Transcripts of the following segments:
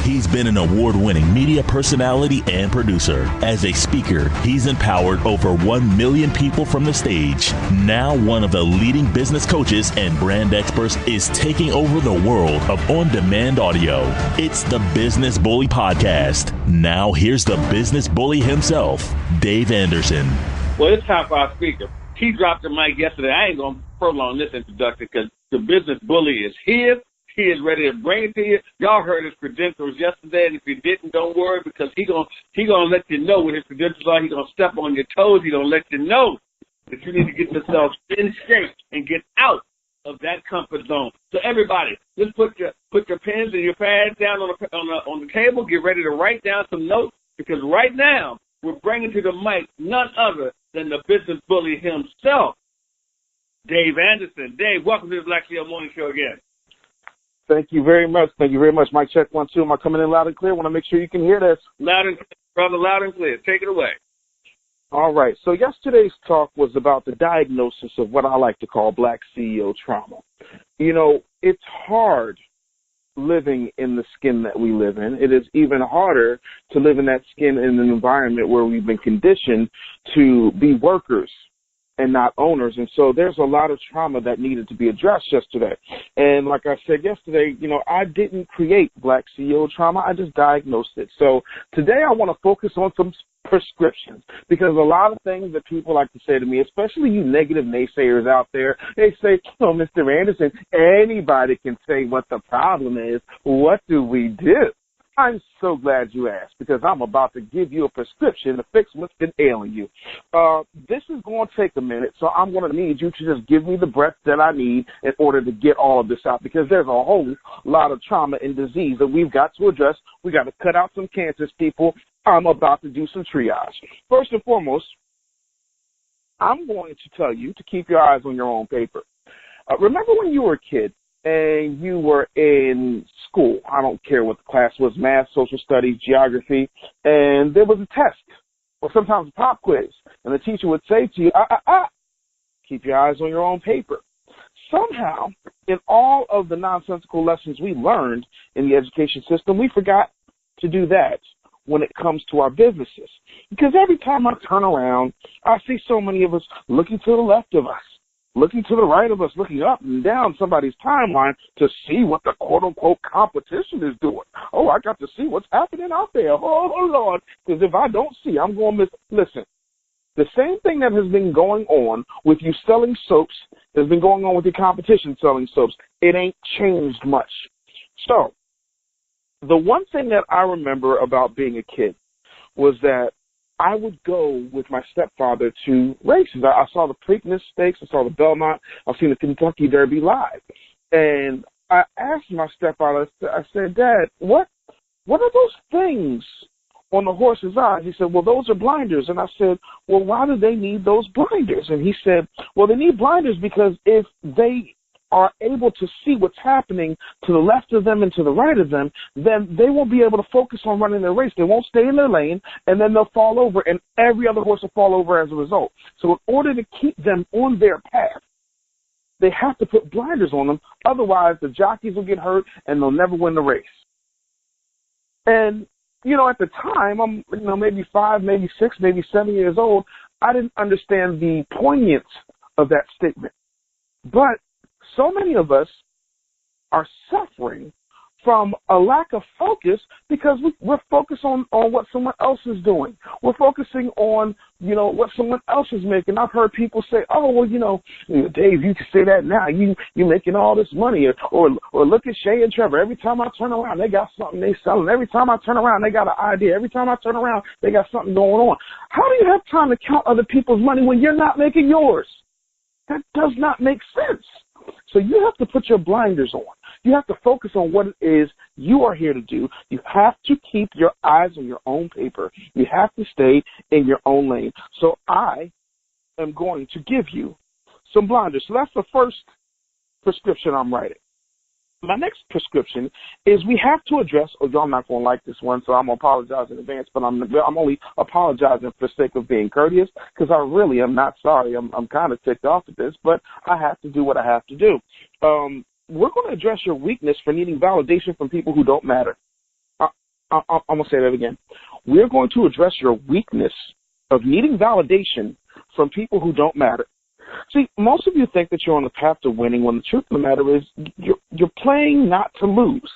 He's been an award-winning media personality and producer. As a speaker, he's empowered over 1 million people from the stage. Now one of the leading business coaches and brand experts is taking over the world of on-demand audio. It's the Business Bully Podcast. Now here's the business bully himself, Dave Anderson. Well, it's time for our speaker. He dropped the mic yesterday. I ain't going to prolong this introduction because the business bully is here. He is ready to bring it to you. Y'all heard his credentials yesterday, and if you didn't, don't worry, because he gonna let you know what his credentials are. He's going to step on your toes. He's going to let you know that you need to get yourself in shape and get out of that comfort zone. So everybody, just put your pens and your pads down on the table. Get ready to write down some notes, because right now we're bringing to the mic none other than the business bully himself, Dave Anderson. Dave, welcome to the Black CEO Morning Show again. Thank you very much. Thank you very much. Mic check 1, 2. Am I coming in loud and clear? I want to make sure you can hear this. Loud and clear, brother, loud and clear. Take it away. All right. So yesterday's talk was about the diagnosis of what I like to call Black CEO trauma. You know, it's hard living in the skin that we live in. It is even harder to live in that skin in an environment where we've been conditioned to be workers and not owners. And so there's a lot of trauma that needed to be addressed yesterday. And like I said yesterday, you know, I didn't create Black CEO trauma. I just diagnosed it. So today I want to focus on some prescriptions, because a lot of things that people like to say to me, especially you negative naysayers out there, they say, oh, Mr. Anderson, anybody can say what the problem is. What do we do? I'm so glad you asked, because I'm about to give you a prescription to fix what's been ailing you. This is going to take a minute, so I'm going to need you to just give me the breath that I need in order to get all of this out, because there's a whole lot of trauma and disease that we've got to address. We got to cut out some cancers, people. I'm about to do some triage. First and foremost, I'm going to tell you to keep your eyes on your own paper. Remember when you were a kid and you were in school, I don't care what the class was, math, social studies, geography, and there was a test or sometimes a pop quiz, and the teacher would say to you, keep your eyes on your own paper. Somehow, in all of the nonsensical lessons we learned in the education system, we forgot to do that when it comes to our businesses. Because every time I turn around, I see so many of us looking to the left of us, looking to the right of us, looking up and down somebody's timeline to see what the quote-unquote competition is doing. Oh, I got to see what's happening out there. Oh, Lord, because if I don't see, I'm going to miss. Listen, the same thing that has been going on with you selling soaps has been going on with your competition selling soaps. It ain't changed much. So the one thing that I remember about being a kid was that I would go with my stepfather to races. I saw the Preakness Stakes. I saw the Belmont. I've seen the Kentucky Derby live. And I asked my stepfather, I said, Dad, what are those things on the horse's eyes? He said, well, those are blinders. And I said, well, why do they need those blinders? And he said, well, they need blinders because if they are able to see what's happening to the left of them and to the right of them, then they won't be able to focus on running their race. They won't stay in their lane, and then they'll fall over, and every other horse will fall over as a result. So in order to keep them on their path, they have to put blinders on them. Otherwise, the jockeys will get hurt, and they'll never win the race. And, you know, at the time, I'm, maybe 5, maybe 6, maybe 7 years old, I didn't understand the poignance of that statement. But so many of us are suffering from a lack of focus because we're focused on what someone else is doing. We're focusing on, what someone else is making. I've heard people say, oh, well, Dave, you can say that now. You're making all this money. Or look at Shay and Trevor. Every time I turn around, they got something they selling. Every time I turn around, they got an idea. Every time I turn around, they got something going on. How do you have time to count other people's money when you're not making yours? That does not make sense. So you have to put your blinders on. You have to focus on what it is you are here to do. You have to keep your eyes on your own paper. You have to stay in your own lane. So I am going to give you some blinders. So that's the first prescription I'm writing. My next prescription is we have to address, I'm not going to like this one, so I'm going to apologize in advance, but I'm only apologizing for the sake of being courteous because I really am not sorry. I'm kind of ticked off at this, but I have to do what I have to do. We're going to address your weakness for needing validation from people who don't matter. I'm going to say that again. We're going to address your weakness of needing validation from people who don't matter. See, most of you think that you're on the path to winning when the truth of the matter is you're playing not to lose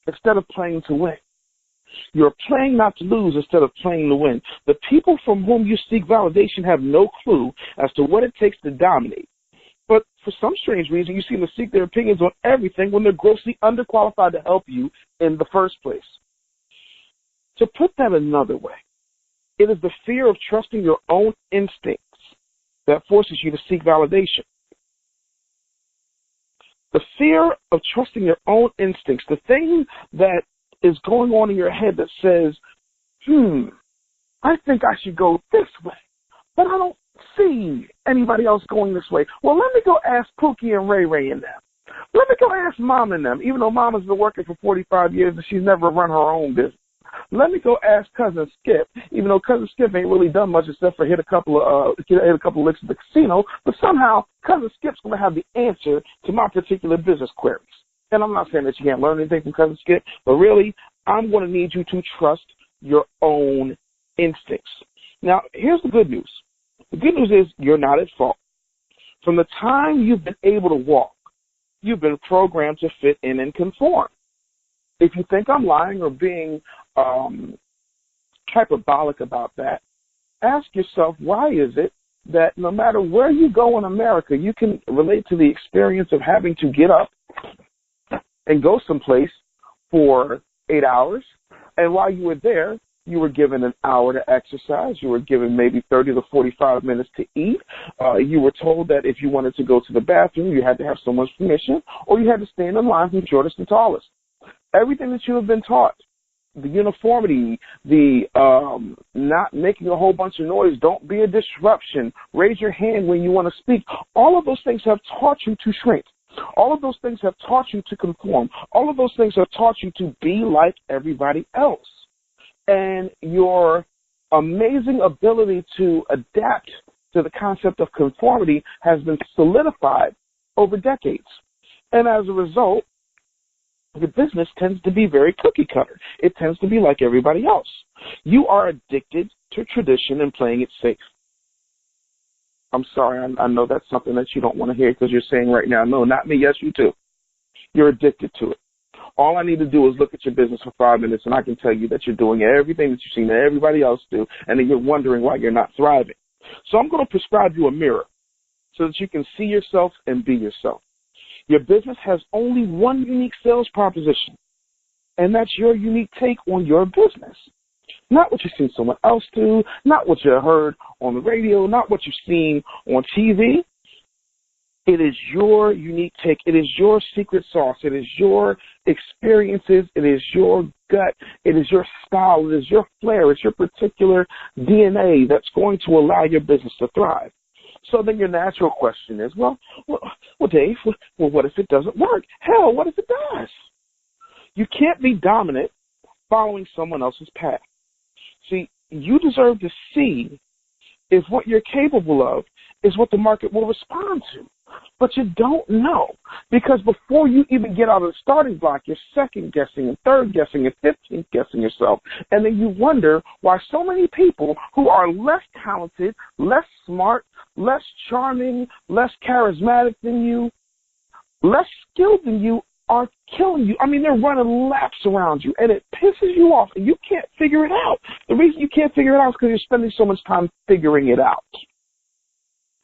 instead of playing to win. You're playing not to lose instead of playing to win. The people from whom you seek validation have no clue as to what it takes to dominate. But for some strange reason, you seem to seek their opinions on everything when they're grossly underqualified to help you in the first place. To put that another way, it is the fear of trusting your own instincts that forces you to seek validation. The fear of trusting your own instincts, the thing that is going on in your head that says, I think I should go this way, but I don't see anybody else going this way. Well, let me go ask Pookie and Ray Ray and them. Let me go ask Mom and them, even though Mama's been working for 45 years and she's never run her own business. Let me go ask Cousin Skip, even though Cousin Skip ain't really done much except for hit a couple of licks at the casino, but somehow Cousin Skip's going to have the answer to my particular business queries. And I'm not saying that you can't learn anything from Cousin Skip, but really, I'm going to need you to trust your own instincts. Now, here's the good news. The good news is you're not at fault. From the time you've been able to walk, you've been programmed to fit in and conform. If you think I'm lying or being hyperbolic about that, ask yourself, why is it that no matter where you go in America, you can relate to the experience of having to get up and go someplace for 8 hours, and while you were there, you were given an hour to exercise. You were given maybe 30 to 45 minutes to eat. You were told that if you wanted to go to the bathroom, you had to have someone's permission, or you had to stand in line from shortest to tallest. Everything that you have been taught, the uniformity, the not making a whole bunch of noise, don't be a disruption, raise your hand when you want to speak, all of those things have taught you to shrink. All of those things have taught you to conform. All of those things have taught you to be like everybody else. And your amazing ability to adapt to the concept of conformity has been solidified over decades. And as a result, the business tends to be very cookie cutter. It tends to be like everybody else. You are addicted to tradition and playing it safe. I'm sorry, I know that's something that you don't want to hear because you're saying right now, no, not me, yes, you too. You're addicted to it. All I need to do is look at your business for 5 minutes and I can tell you that you're doing everything that you've seen everybody else do, and then you're wondering why you're not thriving. So I'm going to prescribe you a mirror so that you can see yourself and be yourself. Your business has only one unique sales proposition, and that's your unique take on your business. Not what you've seen someone else do, not what you heard on the radio, not what you've seen on TV. It is your unique take. It is your secret sauce. It is your experiences. It is your gut. It is your style. It is your flair. It's your particular DNA that's going to allow your business to thrive. So then your natural question is, well, Dave, what if it doesn't work? Hell, what if it does? You can't be dominant following someone else's path. See, you deserve to see if what you're capable of is what the market will respond to. But you don't know, because before you even get out of the starting block, you're second guessing and third guessing and 15th guessing yourself. And then you wonder why so many people who are less talented, less smart, less charming, less charismatic than you, less skilled than you are killing you. I mean, they're running laps around you, and it pisses you off, and you can't figure it out. The reason you can't figure it out is because you're spending so much time figuring it out.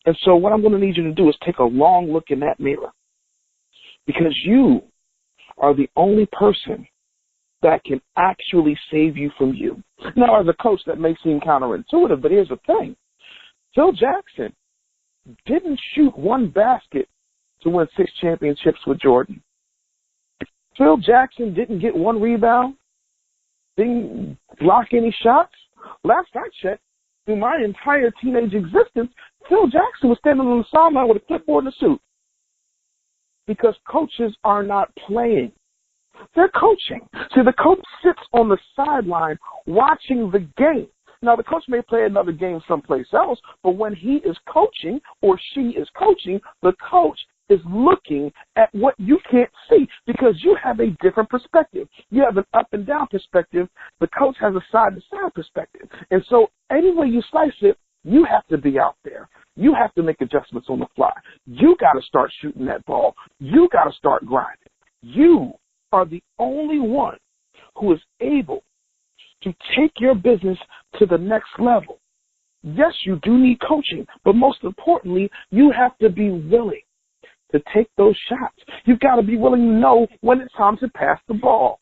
And so what I'm going to need you to do is take a long look in that mirror, because you are the only person that can actually save you from you. Now, as a coach, that may seem counterintuitive, but here's the thing. Phil Jackson didn't shoot one basket to win 6 championships with Jordan. Phil Jackson didn't get one rebound, didn't block any shots. Last I checked, through my entire teenage existence, Phil Jackson was standing on the sideline with a clipboard and a suit. Because coaches are not playing. They're coaching. See, the coach sits on the sideline watching the game. Now, the coach may play another game someplace else, but when he is coaching or she is coaching, the coach is looking at what you can't see because you have a different perspective. You have an up and down perspective. The coach has a side to side perspective. And so any way you slice it, you have to be out there. You have to make adjustments on the fly. You got to start shooting that ball. You got to start grinding. You are the only one who is able to take your business to the next level. Yes, you do need coaching, but most importantly, you have to be willing to take those shots. You've got to be willing to know when it's time to pass the ball.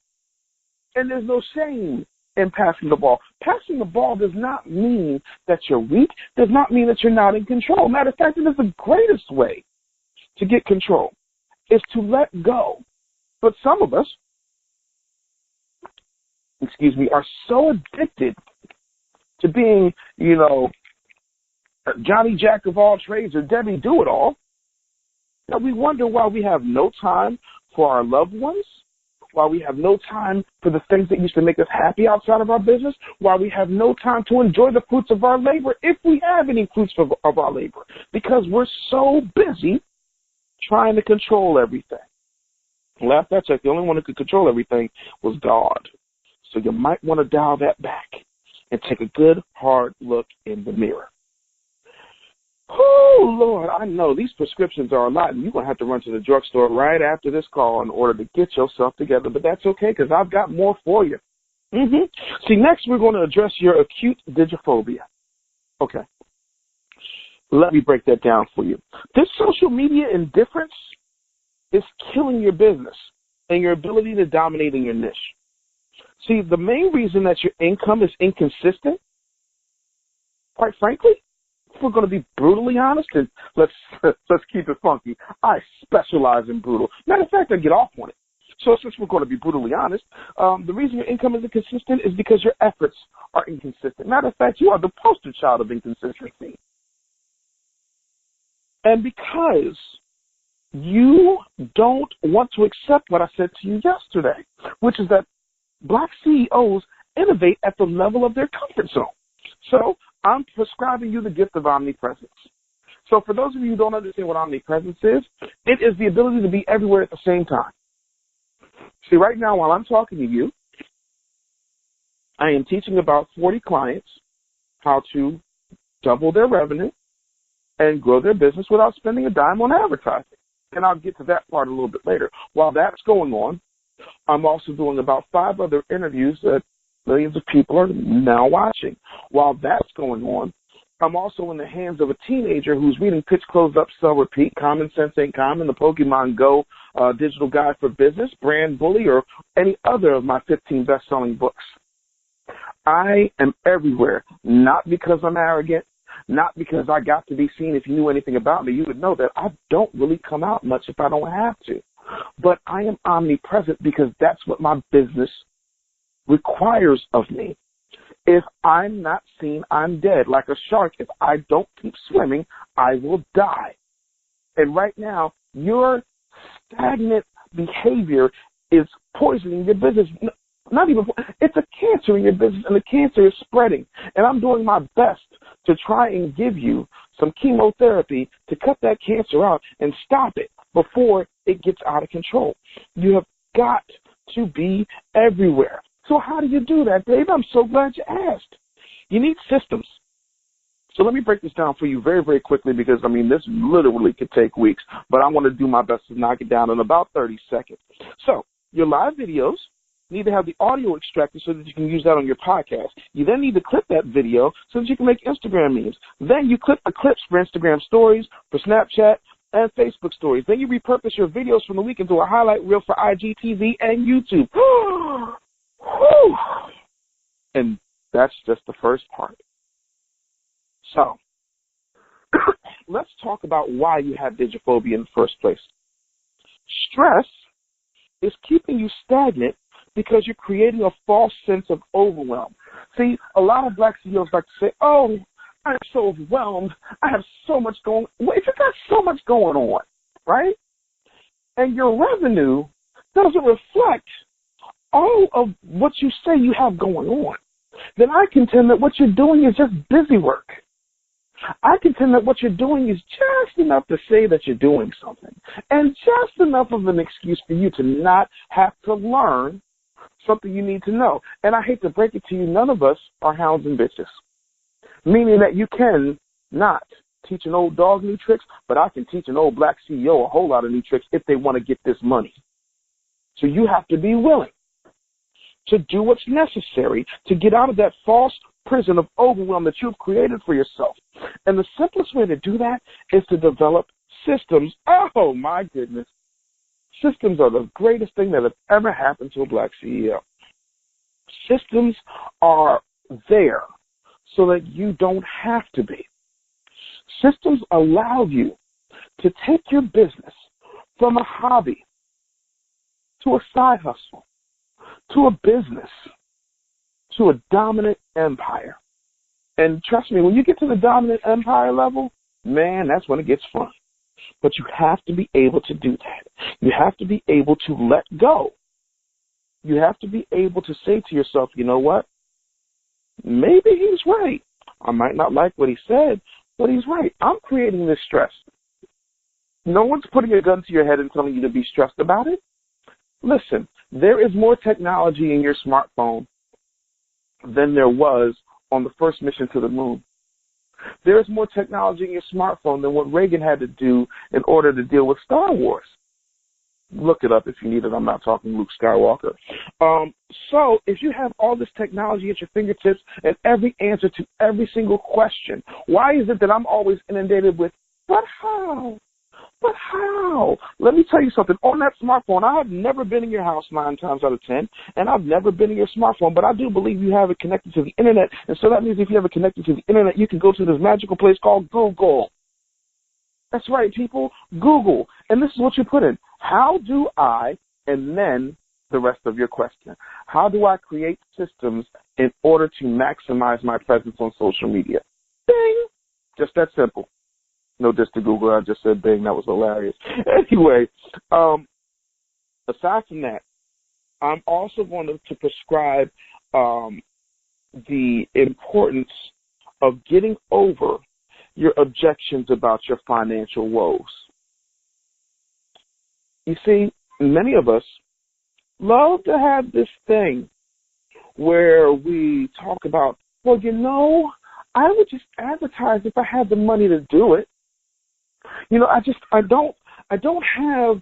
And there's no shame in passing the ball. Passing the ball does not mean that you're weak, does not mean that you're not in control. Matter of fact, it is the greatest way to get control is to let go. But some of us, are so addicted to being, Johnny Jack of all trades or Debbie do-it-all, that we wonder why we have no time for our loved ones, why we have no time for the things that used to make us happy outside of our business, why we have no time to enjoy the fruits of our labor, if we have any fruits of our labor, because we're so busy trying to control everything. Last I checked, the only one who could control everything was God. So you might want to dial that back and take a good, hard look in the mirror. Oh, Lord, I know these prescriptions are a lot, and you're going to have to run to the drugstore right after this call in order to get yourself together, but that's okay because I've got more for you. See, next we're going to address your acute digiphobia. Okay. Let me break that down for you. This social media indifference is killing your business and your ability to dominate in your niche. See, the main reason that your income is inconsistent, quite frankly, if we're going to be brutally honest, and let's keep it funky, I specialize in brutal. Matter of fact, I get off on it. So since we're going to be brutally honest, the reason your income is inconsistent is because your efforts are inconsistent. Matter of fact, you are the poster child of inconsistency. And because you don't want to accept what I said to you yesterday, which is that Black CEOs innovate at the level of their comfort zone. So I'm prescribing you the gift of omnipresence. So for those of you who don't understand what omnipresence is, it is the ability to be everywhere at the same time. See, right now while I'm talking to you, I am teaching about 40 clients how to double their revenue and grow their business without spending a dime on advertising. And I'll get to that part a little bit later. While that's going on, I'm also doing about 5 other interviews that millions of people are now watching. While that's going on, I'm also in the hands of a teenager who's reading Pitch, Close, Up, Sell, Repeat, Common Sense Ain't Common, the Pokemon Go Digital Guide for Business, Brand Bully, or any other of my 15 best-selling books. I am everywhere, not because I'm arrogant, not because I got to be seen. If you knew anything about me, you would know that I don't really come out much if I don't have to. But I am omnipresent because that's what my business requires of me. If I'm not seen, I'm dead. Like a shark, if I don't keep swimming, I will die. And right now, your stagnant behavior is poisoning your business. Not even, it's a cancer in your business, and the cancer is spreading. And I'm doing my best to try and give you some chemotherapy to cut that cancer out and stop it before it gets out of control. You have got to be everywhere. So how do you do that, Dave? I'm so glad you asked. You need systems. So let me break this down for you very, very quickly because, this literally could take weeks, but I want to do my best to knock it down in about 30 seconds. So your live videos need to have the audio extracted so that you can use that on your podcast. You then need to clip that video so that you can make Instagram memes. Then you clip the clips for Instagram stories, for Snapchat, and Facebook stories. Then you repurpose your videos from the week into a highlight reel for IGTV and YouTube. And that's just the first part. So let's talk about why you have digiphobia in the first place. Stress is keeping you stagnant because you're creating a false sense of overwhelm. See, a lot of Black CEOs like to say, oh, I'm so overwhelmed. I have so much going on. Well, if you've got so much going on, right, and your revenue doesn't reflect all of what you say you have going on, then I contend that what you're doing is just busy work. I contend that what you're doing is just enough to say that you're doing something, and just enough of an excuse for you to not have to learn something you need to know. And I hate to break it to you, none of us are hounds and bitches, meaning that you can not teach an old dog new tricks, but I can teach an old black CEO a whole lot of new tricks if they want to get this money. So you have to be willing to do what's necessary to get out of that false prison of overwhelm that you've created for yourself. And the simplest way to do that is to develop systems. Oh, my goodness. Systems are the greatest thing that has ever happened to a black CEO. Systems are there so that you don't have to be. Systems allow you to take your business from a hobby to a side hustle, to a business, to a dominant empire. And trust me, when you get to the dominant empire level, man, that's when it gets fun. But you have to be able to do that. You have to be able to let go. You have to be able to say to yourself, you know what? Maybe he's right. I might not like what he said, but he's right. I'm creating this stress. No one's putting a gun to your head and telling you to be stressed about it. Listen, there is more technology in your smartphone than there was on the first mission to the moon. There is more technology in your smartphone than what Reagan had to do in order to deal with Star Wars. Look it up if you need it. I'm not talking Luke Skywalker. So if you have all this technology at your fingertips and every answer to every single question, why is it that I'm always inundated with, but how? But how? Let me tell you something. On that smartphone, I have never been in your house 9 times out of 10, and I've never been in your smartphone, but I do believe you have it connected to the internet, and so that means if you have it connected to the internet, you can go to this magical place called Google. That's right, people. Google. And this is what you put in. How do I, and then the rest of your question. How do I create systems in order to maximize my presence on social media? Bing. Just that simple. No diss to Google. I just said bing. That was hilarious. Anyway, aside from that, I'm also going to prescribe the importance of getting over your objections about your financial woes. You see, many of us love to have this thing where we talk about, well, you know, I would just advertise if I had the money to do it. You know, I don't have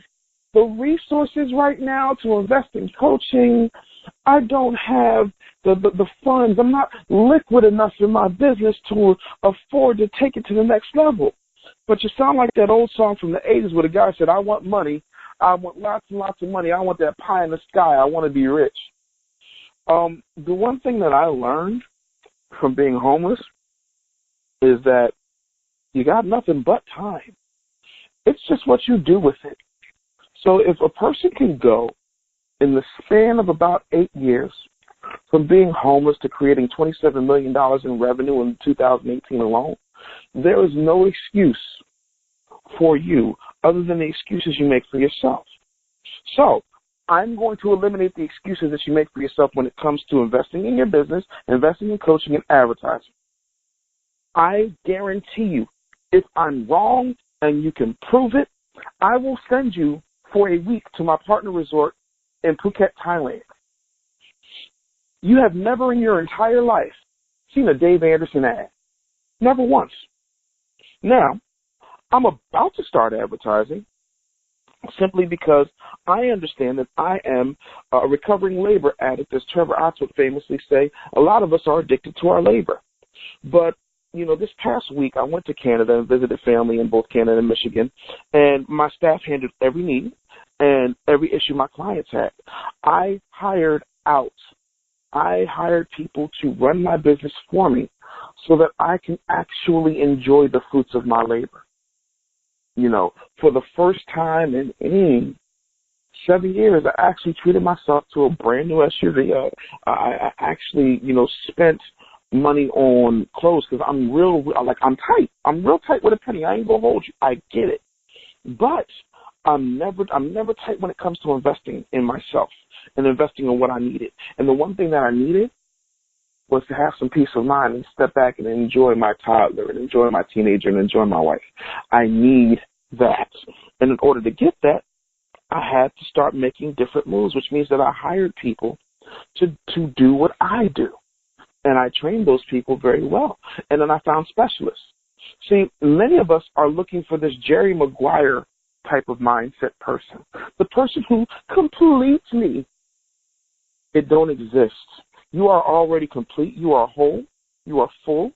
the resources right now to invest in coaching. I don't have the funds. I'm not liquid enough in my business to afford to take it to the next level. But you sound like that old song from the 80s where the guy said, I want money. I want lots and lots of money. I want that pie in the sky. I want to be rich. The one thing that I learned from being homeless is that you got nothing but time. It's just what you do with it. So if a person can go in the span of about 8 years from being homeless to creating $27 million in revenue in 2018 alone, there is no excuse for you other than the excuses you make for yourself. So I'm going to eliminate the excuses that you make for yourself when it comes to investing in your business, investing in coaching, and advertising. I guarantee you, if I'm wrong and you can prove it, I will send you for a week to my partner resort in Phuket, Thailand. You have never in your entire life seen a Dave Anderson ad. Never once. Now, I'm about to start advertising simply because I understand that I am a recovering labor addict, as Trevor Ott would famously say. A lot of us are addicted to our labor. But, you know, this past week I went to Canada and visited family in both Canada and Michigan, and my staff handled every need and every issue my clients had. I hired out. I hired people to run my business for me so that I can actually enjoy the fruits of my labor. You know, for the first time in 7 years, I actually treated myself to a brand new SUV. I actually, you know, spent money on clothes because I'm tight. I'm real tight with a penny. I ain't gonna hold you. I get it, but I'm never tight when it comes to investing in myself and investing in what I needed. And the one thing that I needed was to have some peace of mind and step back and enjoy my toddler and enjoy my teenager and enjoy my wife. I need that. And in order to get that, I had to start making different moves, which means that I hired people to do what I do. And I trained those people very well. And then I found specialists. See, many of us are looking for this Jerry Maguire type of mindset person, the person who completes me. It don't exist. You are already complete. You are whole. You are full.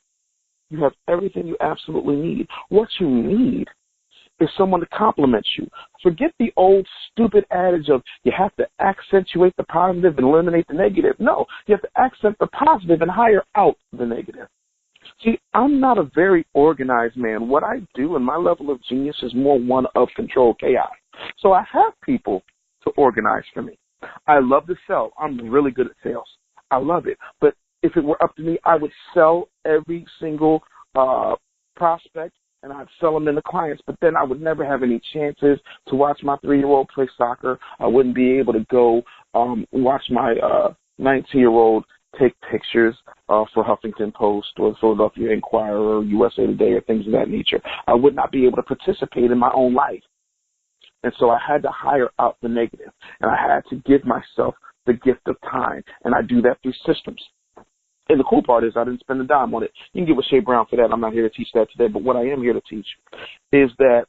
You have everything you absolutely need. What you need is someone to compliment you. Forget the old stupid adage of you have to accentuate the positive and eliminate the negative. No, you have to accent the positive and hire out the negative. See, I'm not a very organized man. What I do and my level of genius is more one of control chaos. So I have people to organize for me. I love to sell. I'm really good at sales. I love it. But if it were up to me, I would sell every single prospect, and I'd sell them into clients. But then I would never have any chances to watch my 3-year-old play soccer. I wouldn't be able to go watch my 19-year-old take pictures for Huffington Post or Philadelphia Inquirer or USA Today or things of that nature. I would not be able to participate in my own life. And so I had to hire out the negative, and I had to give myself the gift of time, and I do that through systems. And the cool part is I didn't spend a dime on it. You can get with Shea Brown for that. I'm not here to teach that today, but what I am here to teach is that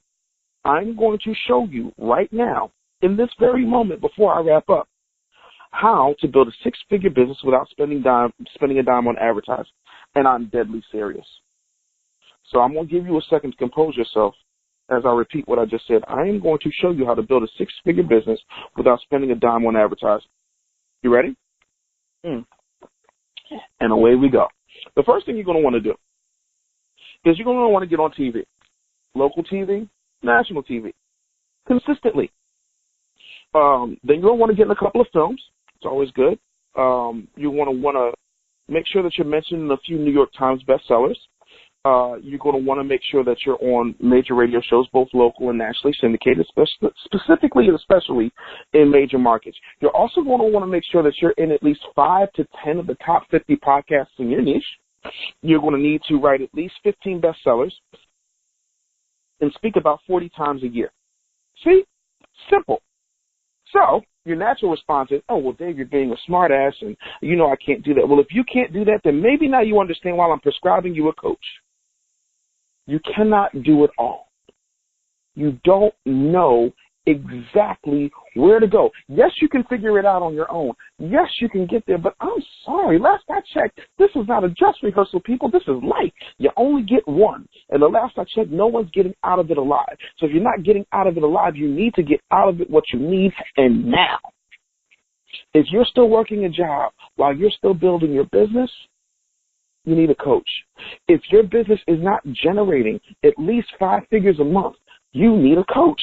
I'm going to show you right now, in this very moment before I wrap up, how to build a 6-figure business without spending a dime on advertising. And I'm deadly serious. So I'm going to give you a second to compose yourself as I repeat what I just said. I am going to show you how to build a 6-figure business without spending a dime on advertising. You ready? And away we go. The first thing you're going to want to do is you're going to want to get on TV. Local TV, national TV, consistently. Then you're going to want to get in a couple of films. It's always good. You want to make sure that you're mentioned in a few New York Times bestsellers. You're going to want to make sure that you're on major radio shows, both local and nationally syndicated, specifically and especially in major markets. You're also going to want to make sure that you're in at least 5 to 10 of the top 50 podcasts in your niche. You're going to need to write at least 15 bestsellers and speak about 40 times a year. See? Simple. So your natural response is, oh, well, Dave, you're being a smart ass, and you know I can't do that. Well, if you can't do that, then maybe now you understand why I'm prescribing you a coach. You cannot do it all. You don't know exactly where to go. Yes, you can figure it out on your own. Yes, you can get there, but I'm sorry. Last I checked, this is not a dress rehearsal, people. This is life. You only get one. And the last I checked, no one's getting out of it alive. So if you're not getting out of it alive, you need to get out of it what you need and now. If you're still working a job while you're still building your business, you need a coach. If your business is not generating at least 5 figures a month, you need a coach.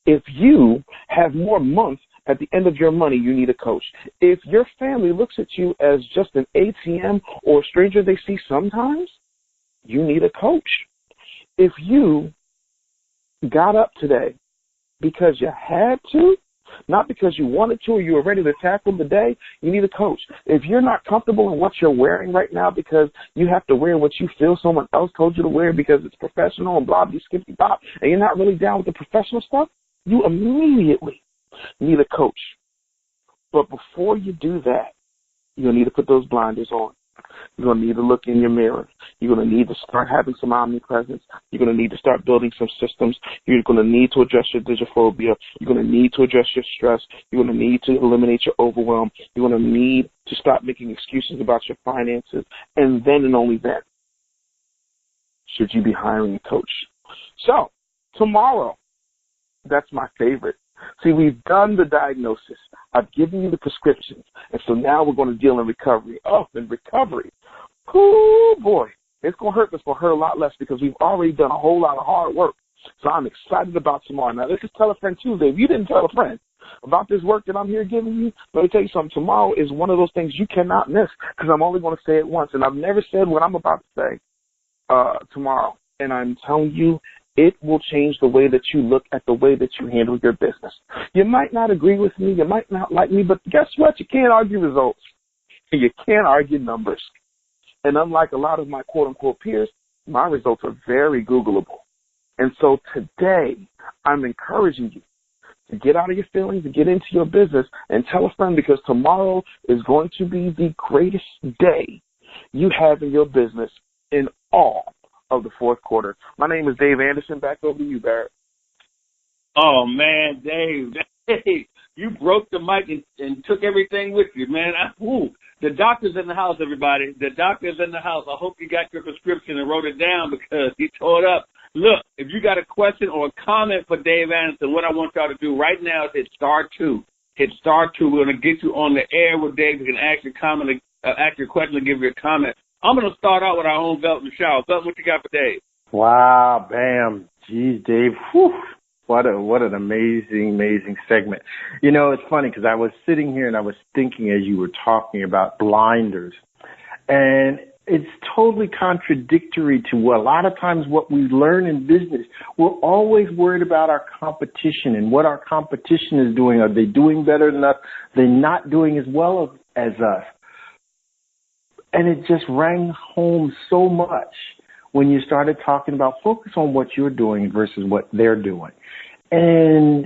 If you have more months at the end of your money, you need a coach. If your family looks at you as just an ATM or a stranger they see sometimes, you need a coach. If you got up today because you had to, not because you wanted to or you were ready to tackle the day, you need a coach. If you're not comfortable in what you're wearing right now because you have to wear what you feel someone else told you to wear because it's professional and blah, blah, skippy bop, and you're not really down with the professional stuff, you immediately need a coach. But before you do that, you're going to need to put those blinders on. You're going to need to look in your mirror. You're going to need to start having some omnipresence. You're going to need to start building some systems. You're going to need to address your digiphobia. You're going to need to address your stress. You're going to need to eliminate your overwhelm. You're going to need to stop making excuses about your finances. And then and only then should you be hiring a coach. So tomorrow, that's my favorite. See, we've done the diagnosis. I've given you the prescriptions. And so now we're going to deal in recovery. Oh, in recovery. Oh, boy. It's going to hurt. It's going to hurt a lot less because we've already done a whole lot of hard work. So I'm excited about tomorrow. Now, this is Tell a Friend Tuesday. If you didn't tell a friend about this work that I'm here giving you, let me tell you something. Tomorrow is one of those things you cannot miss because I'm only going to say it once. And I've never said what I'm about to say tomorrow. And I'm telling you, it will change the way that you look at the way that you handle your business. You might not agree with me. You might not like me. But guess what? You can't argue results. You can't argue numbers. And unlike a lot of my quote-unquote peers, my results are very Googleable. And so today, I'm encouraging you to get out of your feelings and get into your business and tell a friend, because tomorrow is going to be the greatest day you have in your business in all of the fourth quarter. My name is Dave Anderson. Back over to you, Barrett. Oh, man, Dave, you broke the mic and took everything with you, man. The doctor's in the house, everybody. The doctor's in the house. I hope you got your prescription and wrote it down, because he tore it up. Look, if you got a question or a comment for Dave Anderson, what I want y'all to do right now is hit *2. Hit *2. We're going to get you on the air with Dave. You can ask your comment, ask your question, and give your comment. I'm going to start out with our own Velton Shaw. Velton, what you got for Dave? Wow, bam. Geez, Dave. Whew. What an amazing segment. You know, it's funny because I was sitting here and I was thinking as you were talking about blinders. And it's totally contradictory to a lot of times what we learn in business. We're always worried about our competition and what our competition is doing. Are they doing better than us? They're not doing as well as us. And it just rang home so much when you started talking about focus on what you're doing versus what they're doing. And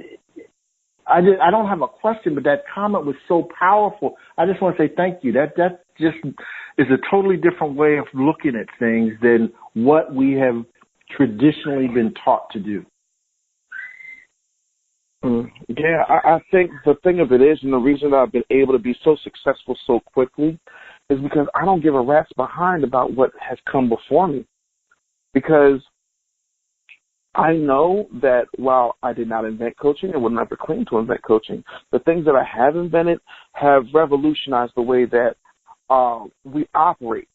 I don't have a question, but that comment was so powerful. I just want to say thank you. That just is a totally different way of looking at things than what we have traditionally been taught to do. Yeah, I think the thing of it is, and the reason that I've been able to be so successful so quickly is because I don't give a rat's behind about what has come before me. Because I know that while I did not invent coaching and would never claim to invent coaching, the things that I have invented have revolutionized the way that we operate.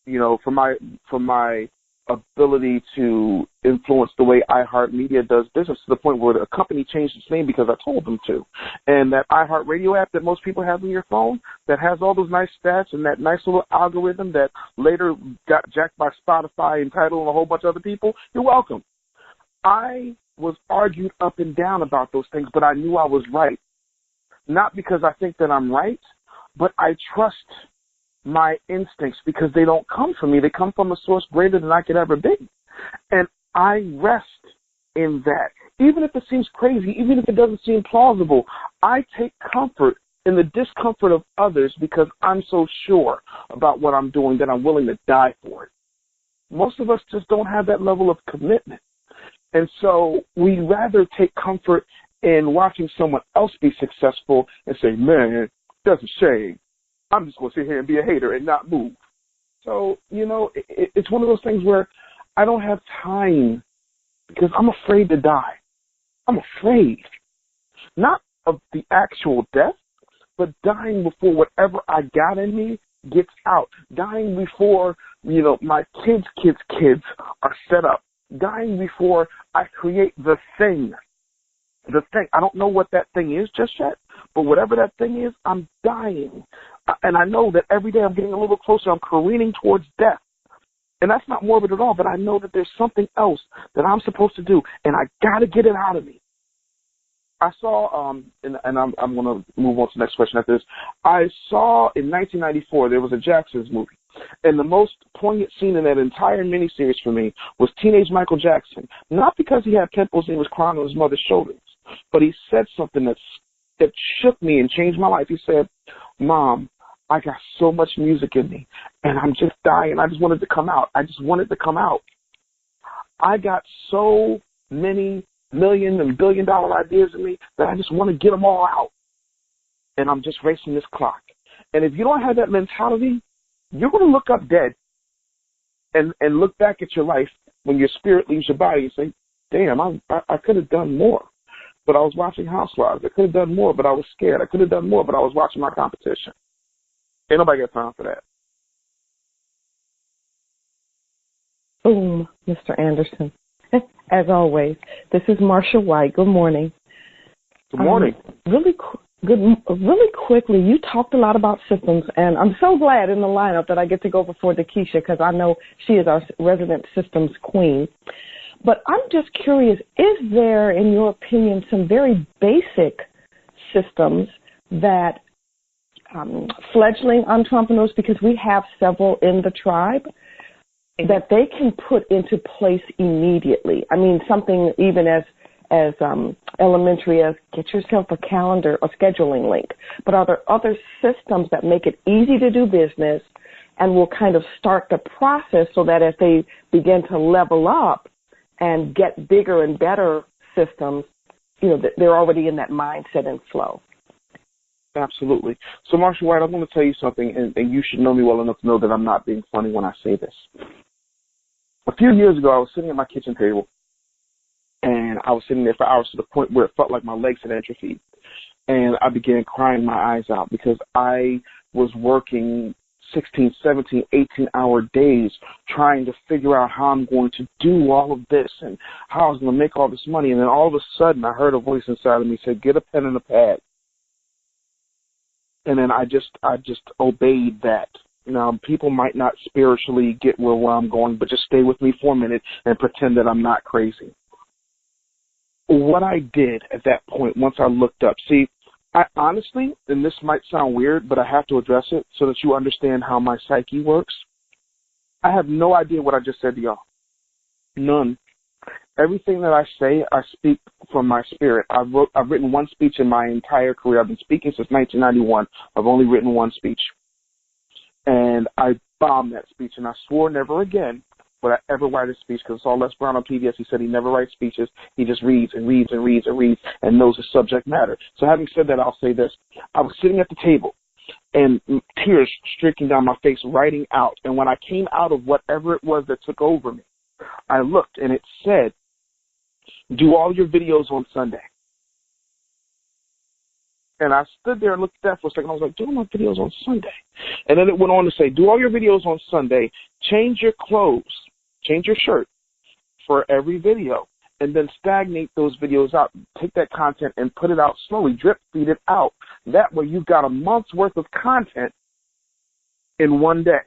You know, from my ability to influence the way iHeartMedia does business, to the point where the company changed its name because I told them to. And that iHeartRadio app that most people have on your phone that has all those nice stats and that nice little algorithm that later got jacked by Spotify and Tidal and a whole bunch of other people, you're welcome. I was argued up and down about those things, but I knew I was right. Not because I think that I'm right, but I trust my instincts because they don't come from me. They come from a source greater than I could ever be. And I rest in that. Even if it seems crazy, even if it doesn't seem plausible, I take comfort in the discomfort of others because I'm so sure about what I'm doing that I'm willing to die for it. Most of us just don't have that level of commitment. And so we rather take comfort in watching someone else be successful and say, man, that's a shame. I'm just going to sit here and be a hater and not move. So, you know, it's one of those things where I don't have time because I'm afraid to die. I'm afraid. Not of the actual death, but dying before whatever I got in me gets out. Dying before, you know, my kids' kids are set up. Dying before I create the thing. The thing. I don't know what that thing is just yet, but whatever that thing is, I'm dying. And I know that every day I'm getting a little closer. I'm careening towards death. And that's not morbid at all, but I know that there's something else that I'm supposed to do, and I got to get it out of me. I saw, and I'm going to move on to the next question after this. I saw in 1994, there was a Jacksons movie. And the most poignant scene in that entire miniseries for me was teenage Michael Jackson. Not because he had pimples and he was crying on his mother's shoulders, but he said something that shook me and changed my life. He said, Mom, I got so much music in me, and I'm just dying. I just wanted to come out. I just wanted to come out. I got so many million and billion-dollar ideas in me that I just want to get them all out. And I'm just racing this clock. And if you don't have that mentality, you're going to look up dead and look back at your life when your spirit leaves your body and say, damn, I could have done more, but I was watching Housewives. I could have done more, but I was scared. I could have done more, but I was watching my competition. Ain't nobody got time for that. Boom, Mr. Anderson. As always, this is Marsha White. Good morning. Good morning. Really quickly, you talked a lot about systems, and I'm so glad in the lineup that I get to go before Dakisha because I know she is our resident systems queen. But I'm just curious, is there, in your opinion, some very basic systems that fledgling entrepreneurs, because we have several in the tribe, that they can put into place immediately. I mean, something even as elementary as get yourself a calendar or scheduling link. But are there other systems that make it easy to do business and will kind of start the process so that as they begin to level up and get bigger and better systems, they're already in that mindset and flow? Absolutely. So, Marsha White, I'm going to tell you something, and you should know me well enough to know that I'm not being funny when I say this. A few years ago, I was sitting at my kitchen table, and I was sitting there for hours to the point where it felt like my legs had atrophied. And I began crying my eyes out because I was working 16, 17, 18-hour days trying to figure out how I'm going to do all of this and how I was going to make all this money. And then all of a sudden, I heard a voice inside of me say, get a pen and a pad. And then I just obeyed that. People might not spiritually get where I'm going, but just stay with me for a minute and pretend that I'm not crazy. What I did at that point, once I looked up, I honestly, and this might sound weird, but I have to address it so that you understand how my psyche works. I have no idea what I just said to y'all. None. Everything that I say, I speak from my spirit. I've written one speech in my entire career. I've been speaking since 1991. I've only written one speech. And I bombed that speech, and I swore never again would I ever write a speech, because I saw Les Brown on PBS. He said he never writes speeches. He just reads and reads and reads and reads and knows the subject matter. So having said that, I'll say this. I was sitting at the table, and tears streaking down my face, writing out. And when I came out of whatever it was that took over me, I looked, and it said, do all your videos on Sunday. And I stood there and looked at that for a second. I was like, do all my videos on Sunday. And then it went on to say, do all your videos on Sunday, change your clothes, change your shirt for every video, and then stagnate those videos out. Take that content and put it out slowly, drip feed it out. That way you've got a month's worth of content in one day.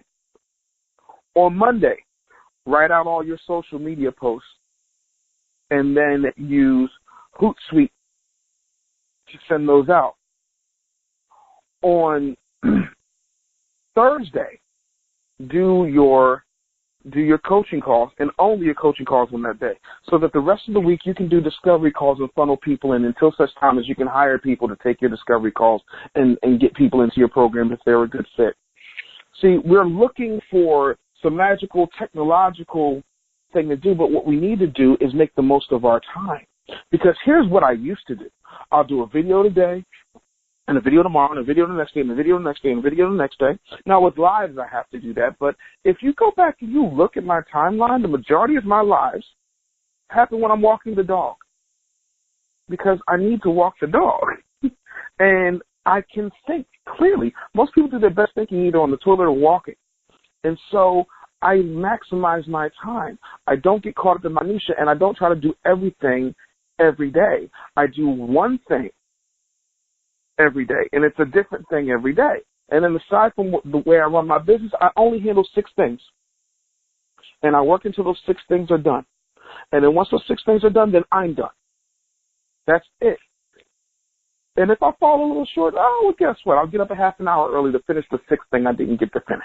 On Monday, write out all your social media posts and then use Hootsuite to send those out. On Thursday, do your coaching calls, and only your coaching calls on that day, so that the rest of the week you can do discovery calls and funnel people in until such time as you can hire people to take your discovery calls and get people into your program if they're a good fit. See, we're looking for some magical technological thing to do, but what we need to do is make the most of our time. Because here's what I used to do. I'll do a video today, and a video tomorrow, and a video the next day, and a video the next day, and a video the next day. Now, with lives, I have to do that. But if you go back and you look at my timeline, the majority of my lives happen when I'm walking the dog, because I need to walk the dog. And I can think clearly. Most people do their best thinking either on the toilet or walking. And so I maximize my time. I don't get caught up in minutia, and I don't try to do everything every day. I do one thing every day, and it's a different thing every day. And then aside from the way I run my business, I only handle 6 things. And I work until those 6 things are done. And then once those 6 things are done, then I'm done. That's it. And if I fall a little short, well, guess what? I'll get up a half an hour early to finish the 6th thing I didn't get to finish.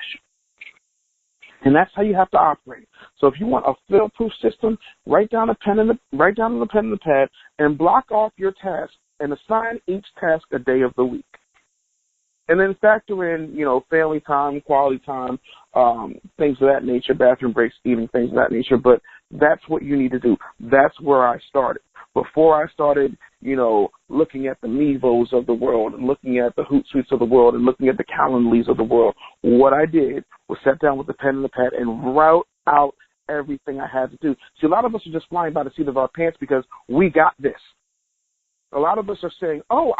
And that's how you have to operate. So if you want a fail-proof system, write down a pen and the pad and block off your tasks and assign each task a day of the week. And then factor in, family time, quality time, things of that nature, bathroom breaks, eating, things of that nature. But that's what you need to do. That's where I started. Before I started, looking at the Mevos of the world and looking at the Hootsuites of the world and looking at the Calendlys of the world, what I did was sit down with the pen and the pad and write out everything I had to do. See, a lot of us are just flying by the seat of our pants because we got this. A lot of us are saying, I'll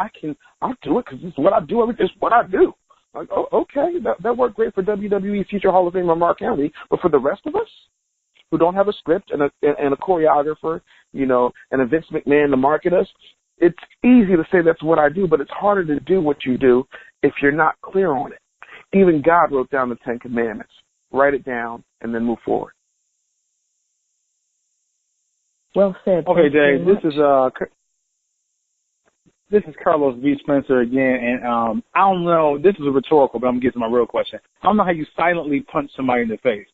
do it because this is what I do. It's what I do. Like, okay, that worked great for WWE future Hall of Famer Mark Henry, but for the rest of us who don't have a script and a choreographer, and a Vince McMahon to market us, it's easy to say that's what I do, but it's harder to do what you do if you're not clear on it. Even God wrote down the 10 Commandments. Write it down and then move forward. Well said. Okay, Dave, this is This is Carlos V. Spencer again, and I don't know, this is a rhetorical, but I'm going to get to my real question. I don't know how you silently punch somebody in the face.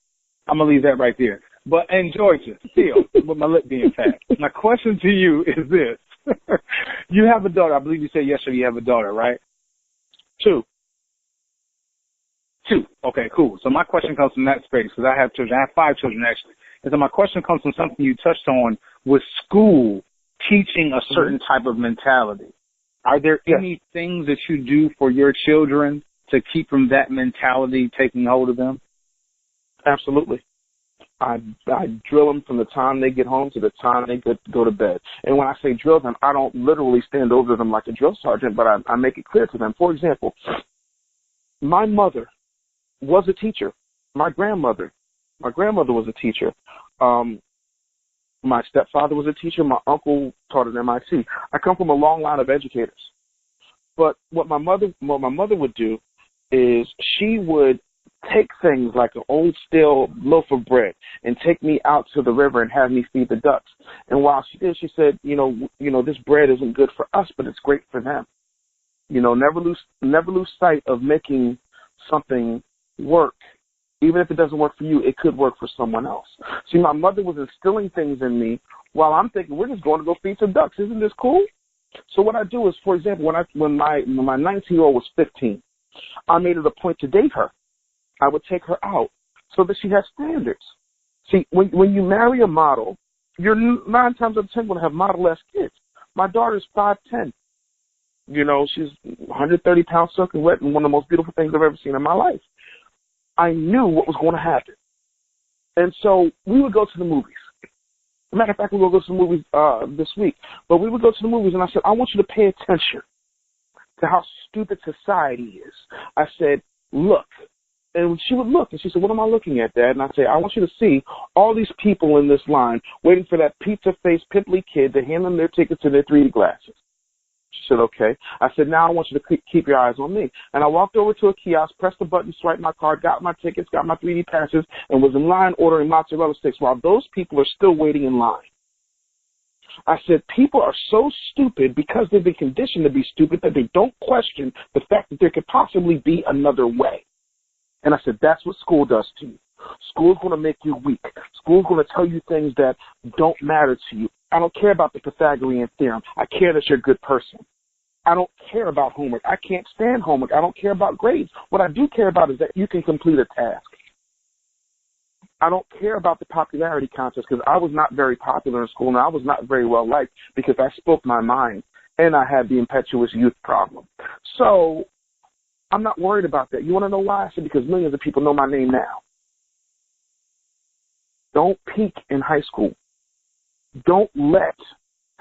I'm going to leave that right there. But in Georgia, still, with my lip being fat. My question to you is this. You have a daughter. I believe you said yesterday you have a daughter, right? Two. Okay, cool. So my question comes from that space, because I have children. I have 5 children, actually. And so my question comes from something you touched on with school teaching a certain type of mentality. Are there any things that you do for your children to keep from that mentality taking hold of them? Absolutely. I drill them from the time they get home to the time they go to bed. And when I say drill them, I don't literally stand over them like a drill sergeant, but I make it clear to them. For example, my mother was a teacher. My grandmother was a teacher. My stepfather was a teacher. My uncle taught at MIT. I come from a long line of educators. But what my mother would do is she would take things like an old stale loaf of bread and take me out to the river and have me feed the ducks. And while she did, she said, you know, this bread isn't good for us, but it's great for them. You know, never lose sight of making something work. Even if it doesn't work for you, it could work for someone else. See, my mother was instilling things in me while I'm thinking, we're just going to go feed some ducks. Isn't this cool? So what I do is, for example, when my 19-year-old was 15, I made it a point to date her. I would take her out so that she has standards. See, when you marry a model, you're 9 times out of 10 going to have model-esque kids. My daughter's 5'10". You know, she's 130 pounds soaking wet and one of the most beautiful things I've ever seen in my life. I knew what was going to happen. And so we would go to the movies. As a matter of fact, we will go to the movies this week. But we would go to the movies, and I said, I want you to pay attention to how stupid society is. I said, look. And she would look, and she said, what am I looking at, Dad? And I say, I want you to see all these people in this line waiting for that pizza-faced, pimply kid to hand them their tickets and their 3D glasses. She said, okay. I said, now I want you to keep your eyes on me. And I walked over to a kiosk, pressed the button, swiped my card, got my tickets, got my 3D passes, and was in line ordering mozzarella sticks while those people are still waiting in line. I said, people are so stupid because they've been conditioned to be stupid that they don't question the fact that there could possibly be another way. And I said, that's what school does to you. School's going to make you weak. School's going to tell you things that don't matter to you. I don't care about the Pythagorean theorem. I care that you're a good person. I don't care about homework. I can't stand homework. I don't care about grades. What I do care about is that you can complete a task. I don't care about the popularity contest because I was not very popular in school and I was not very well liked because I spoke my mind and I had the impetuous youth problem. So I'm not worried about that. You want to know why? I said because millions of people know my name now. Don't peak in high school. Don't let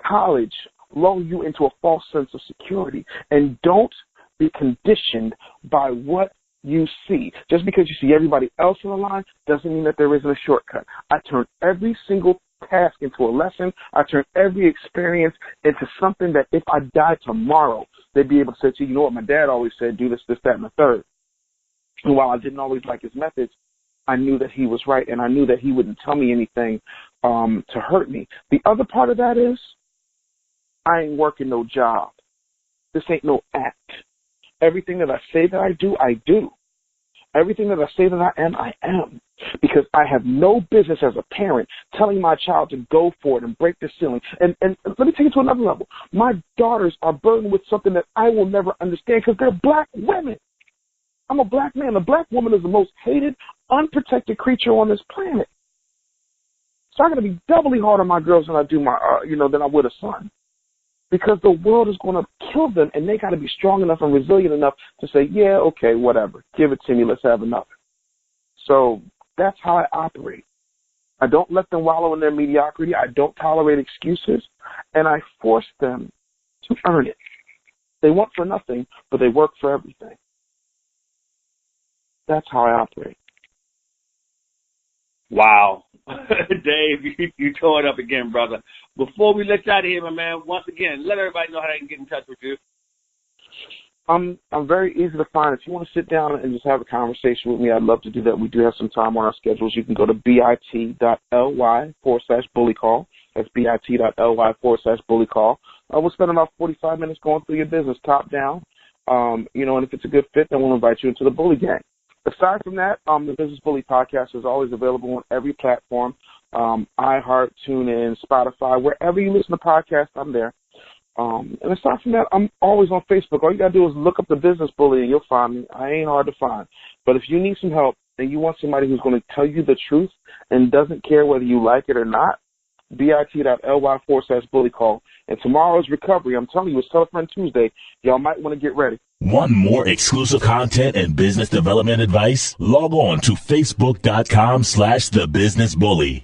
college lull you into a false sense of security. And don't be conditioned by what you see. Just because you see everybody else in the line doesn't mean that there isn't a shortcut. I turn every single task into a lesson. I turn every experience into something that if I die tomorrow, they'd be able to say to you, you know what, my dad always said, do this, this, that, and the third. And while I didn't always like his methods, I knew that he was right, and I knew that he wouldn't tell me anything to hurt me. The other part of that is I ain't working no job. This ain't no act. Everything that I say that I do, I do. Everything that I say that I am. Because I have no business as a parent telling my child to go for it and break the ceiling. And let me take it to another level. My daughters are burdened with something that I will never understand because they're black women. I'm a black man. A black woman is the most hated, unprotected creature on this planet. So I'm going to be doubly hard on my girls than I do than I would a son. Because the world is going to kill them, and they got to be strong enough and resilient enough to say, yeah, okay, whatever. Give it to me. Let's have another. So that's how I operate. I don't let them wallow in their mediocrity. I don't tolerate excuses, and I force them to earn it. They want for nothing, but they work for everything. That's how I operate. Wow. Dave, you tore it up again, brother. Before we let you out of here, my man, once again, let everybody know how they can get in touch with you. I'm very easy to find. If you want to sit down and just have a conversation with me, I'd love to do that. We do have some time on our schedules. You can go to bit.ly/bully call. That's bit.ly/bully call. We'll spend about 45 minutes going through your business top down. And if it's a good fit, then we'll invite you into the Bully Gang. Aside from that, the Business Bully podcast is always available on every platform, iHeart, TuneIn, Spotify, wherever you listen to podcasts, I'm there. And aside from that, I'm always on Facebook. All you got to do is look up the Business Bully and you'll find me. I ain't hard to find. But if you need some help and you want somebody who's going to tell you the truth and doesn't care whether you like it or not, bit.ly/bully call. And tomorrow's recovery. I'm telling you, it's Telefriend Tuesday. Y'all might want to get ready. Want more exclusive content and business development advice? Log on to facebook.com/thebusinessbully.